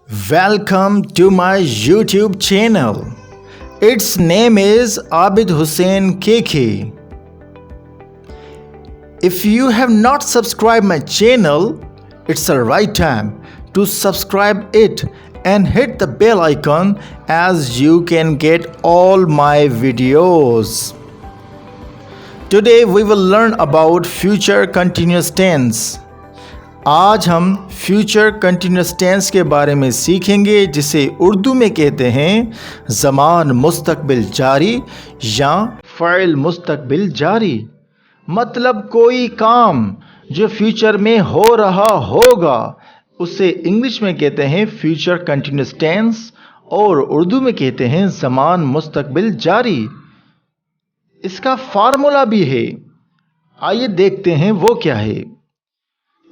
Welcome to my YouTube channel. Its name is Abid Hussain KK. If you have not subscribed my channel, it's the right time to subscribe it and hit the bell icon as you can get all my videos. Today we will learn about future continuous tense. आज हम future continuous tense के बारे में सीखेंगे जिसे उर्दू में कहते हैं ज़मान मुस्तकबिल जारी या फ़इल मुस्तकबिल जारी। मतलब कोई काम जो फ्यूचर में हो रहा होगा उसे इंग्लिश में कहते हैं फ्यूचर कंटिन्यूस टेंस और उर्दू में कहते हैं ज़मान मुस्तकबिल जारी। इसका फार्मूला भी है, आइए देखते हैं वो क्या है।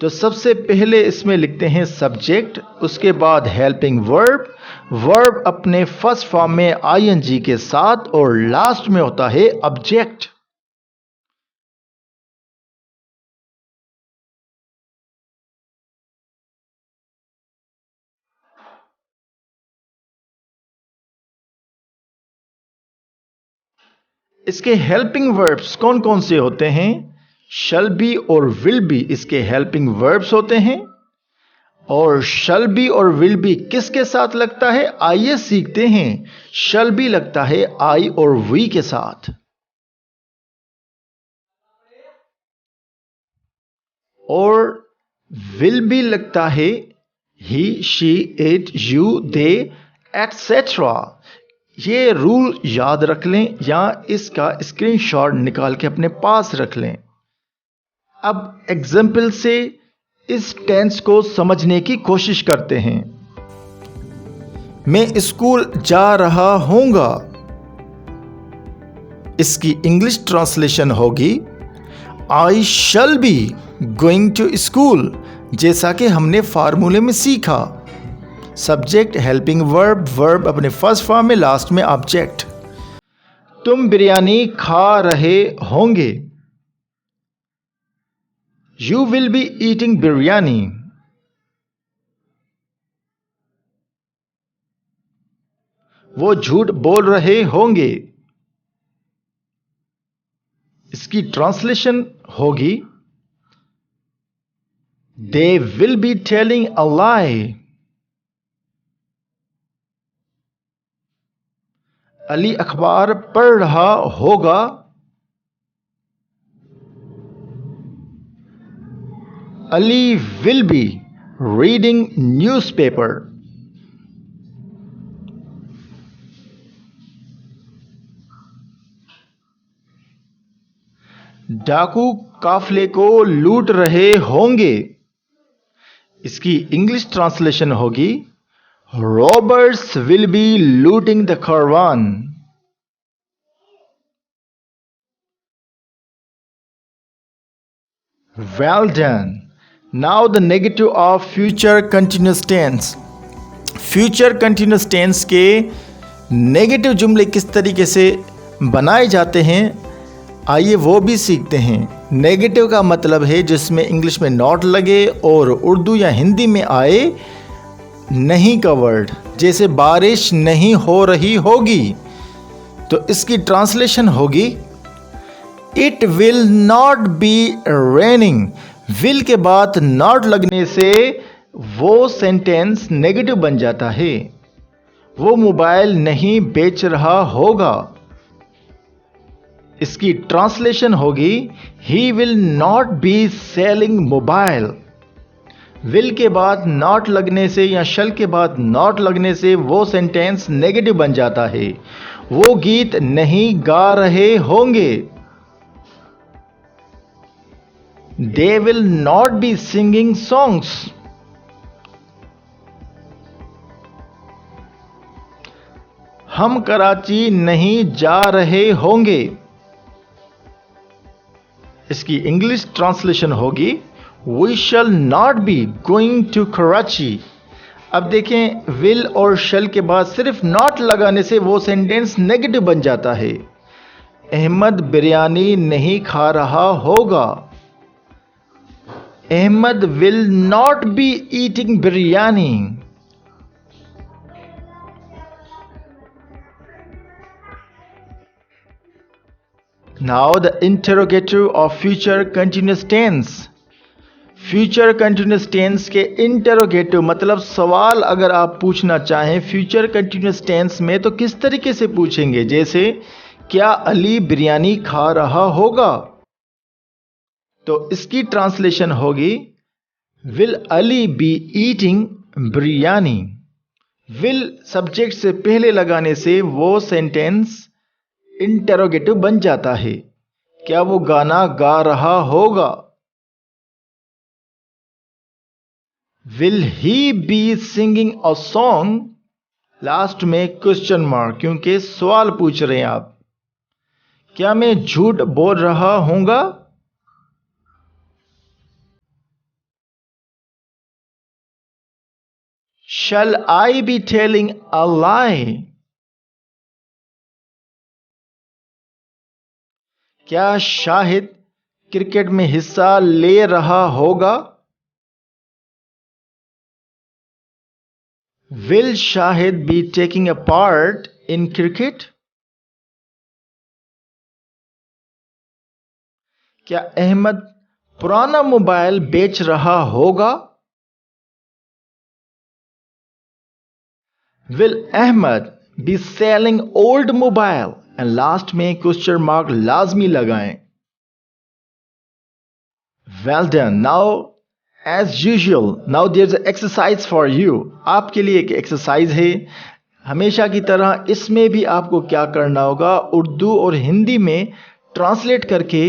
तो सबसे पहले इसमें लिखते हैं सब्जेक्ट, उसके बाद हेल्पिंग वर्ब, वर्ब अपने फर्स्ट फॉर्म में आईएनजी के साथ और लास्ट में होता है ऑब्जेक्ट। इसके हेल्पिंग वर्ब्स कौन कौन से होते हैं? शल बी और विल बी इसके हेल्पिंग वर्ब्स होते हैं। और शल बी और विल बी किसके साथ लगता है, आइए सीखते हैं। शल बी लगता है आई और वी के साथ, और विल बी लगता है he, she, it, you, they, etcetera. ये रूल याद रख लें या इसका स्क्रीनशॉट निकाल के अपने पास रख लें। अब एग्जाम्पल से इस टेंस को समझने की कोशिश करते हैं। मैं स्कूल जा रहा हूंगा, इसकी इंग्लिश ट्रांसलेशन होगी I shall be going to school, जैसा कि हमने फार्मूले में सीखा। सब्जेक्ट, हेल्पिंग वर्ब, वर्ब अपने फर्स्ट फॉर्म में, लास्ट में ऑब्जेक्ट। तुम बिरयानी खा रहे होंगे, You will be eating biryani. वो झूठ बोल रहे होंगे, इसकी ट्रांसलेशन होगी They will be telling a lie. Ali अखबार पढ़ रहा होगा, Ali will be reading newspaper. डाकू काफले को लूट रहे होंगे, इसकी इंग्लिश ट्रांसलेशन होगी Robbers will be looting the caravan. Well done. Now the negative of future continuous tense. Future continuous tense के नेगेटिव जुमले किस तरीके से बनाए जाते हैं, आइए वो भी सीखते हैं। नेगेटिव का मतलब है जिसमें इंग्लिश में नॉट लगे और उर्दू या हिंदी में आए नहीं का वर्ड, जैसे बारिश नहीं हो रही होगी, तो इसकी ट्रांसलेशन होगी it will not be raining. Will के बाद नॉट लगने से वो सेंटेंस नेगेटिव बन जाता है। वो मोबाइल नहीं बेच रहा होगा, इसकी ट्रांसलेशन होगी he will not be selling mobile. Will के बाद नॉट लगने से या शल के बाद नॉट लगने से वो सेंटेंस नेगेटिव बन जाता है। वो गीत नहीं गा रहे होंगे, They will not be singing songs. हम कराची नहीं जा रहे होंगे, इसकी इंग्लिश ट्रांसलेशन होगी We shall not be going to Karachi. अब देखें, विल और शल के बाद सिर्फ नॉट लगाने से वो सेंटेंस नेगेटिव बन जाता है। अहमद बिरयानी नहीं खा रहा होगा, Ahmed will not be eating biryani. Now the interrogative of future continuous tense. Future continuous tense के इंटरोगेटिव मतलब सवाल अगर आप पूछना चाहें फ्यूचर कंटिन्यूस टेंस में तो किस तरीके से पूछेंगे, जैसे क्या अली बिरयानी खा रहा होगा, तो इसकी ट्रांसलेशन होगी will Ali be eating biryani. Will subject से पहले लगाने से वो सेंटेंस इंटरोगेटिव बन जाता है, क्या वो गाना गा रहा होगा। Will he be singing a song, last में क्वेश्चन मार्क क्योंकि सवाल पूछ रहे हैं आप, क्या मैं झूठ बोल रहा हूंगा। Shall I be telling a lie? क्या शाहिद क्रिकेट में हिस्सा ले रहा होगा। Will Shahid be taking a part in cricket? क्या अहमद पुराना मोबाइल बेच रहा होगा। Will Ahmed be selling old mobile? And last में क्वेश्चन मार्क लाजमी लगाएं। Well done. Now as usual, now there's an exercise for you. आपके लिए एक एक्सरसाइज है। हमेशा की तरह इसमें भी आपको क्या करना होगा, उर्दू और हिंदी में ट्रांसलेट करके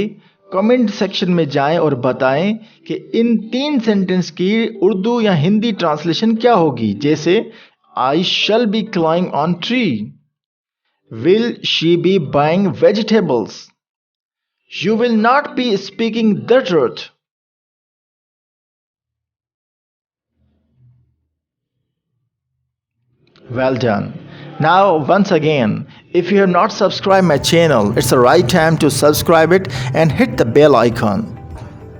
कमेंट सेक्शन में जाएं और बताएं कि इन 3 सेंटेंस की उर्दू या हिंदी ट्रांसलेशन क्या होगी। जैसे I shall be climbing on tree. Will she be buying vegetables? You will not be speaking the truth. Well done. Now once again, if you have not subscribed my channel, it's the right time to subscribe it and hit the bell icon.